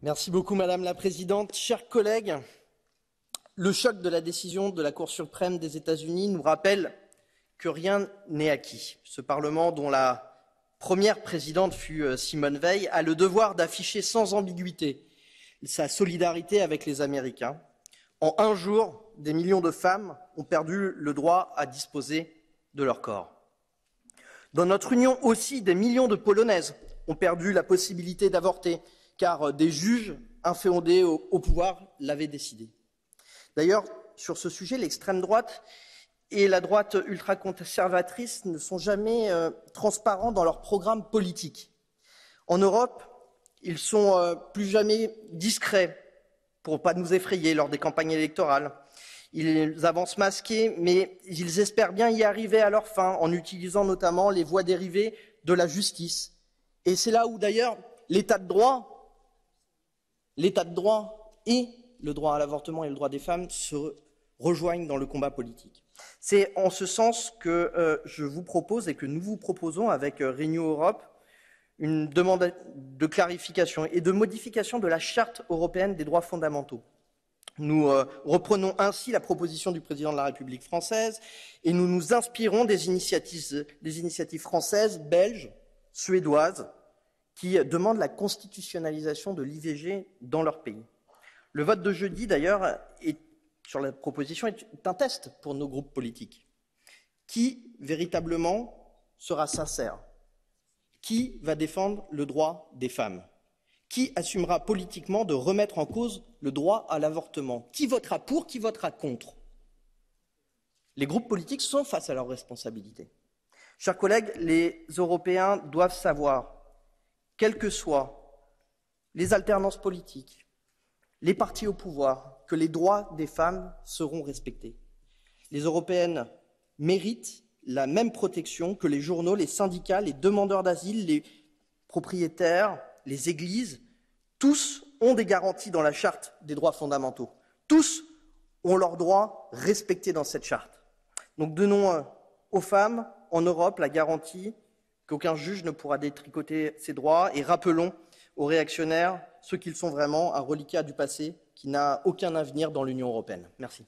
Merci beaucoup, Madame la Présidente. Chers collègues, le choc de la décision de la Cour suprême des États-Unis nous rappelle que rien n'est acquis. Ce Parlement, dont la première présidente fut Simone Veil, a le devoir d'afficher sans ambiguïté sa solidarité avec les Américains. En un jour, des millions de femmes ont perdu le droit à disposer de leur corps. Dans notre Union aussi, des millions de Polonaises ont perdu la possibilité d'avorter, car des juges inféodés au pouvoir l'avaient décidé. D'ailleurs, sur ce sujet, l'extrême droite et la droite ultraconservatrice ne sont jamais transparents dans leur programme politique. En Europe, ils sont plus jamais discrets pour ne pas nous effrayer lors des campagnes électorales. Ils avancent masqués, mais ils espèrent bien y arriver à leur fin, en utilisant notamment les voies dérivées de la justice. Et c'est là où, d'ailleurs, l'état de droit et le droit à l'avortement et le droit des femmes se rejoignent dans le combat politique. C'est en ce sens que je vous propose et que nous vous proposons avec Renew Europe une demande de clarification et de modification de la Charte européenne des droits fondamentaux. Nous reprenons ainsi la proposition du président de la République française et nous nous inspirons des initiatives françaises, belges, suédoises, qui demandent la constitutionnalisation de l'IVG dans leur pays. Le vote de jeudi, d'ailleurs, sur la proposition est un test pour nos groupes politiques. Qui, véritablement, sera sincère? Qui va défendre le droit des femmes? Qui assumera politiquement de remettre en cause le droit à l'avortement? Qui votera pour? Qui votera contre? Les groupes politiques sont face à leurs responsabilités. Chers collègues, les Européens doivent savoir, quelles que soient les alternances politiques, les partis au pouvoir, que les droits des femmes seront respectés. Les Européennes méritent la même protection que les journaux, les syndicats, les demandeurs d'asile, les propriétaires, les églises. Tous ont des garanties dans la Charte des droits fondamentaux. Tous ont leurs droits respectés dans cette charte. Donc donnons aux femmes en Europe la garantie qu'aucun juge ne pourra détricoter ces droits et rappelons aux réactionnaires ce qu'ils sont vraiment, un reliquat du passé qui n'a aucun avenir dans l'Union européenne. Merci.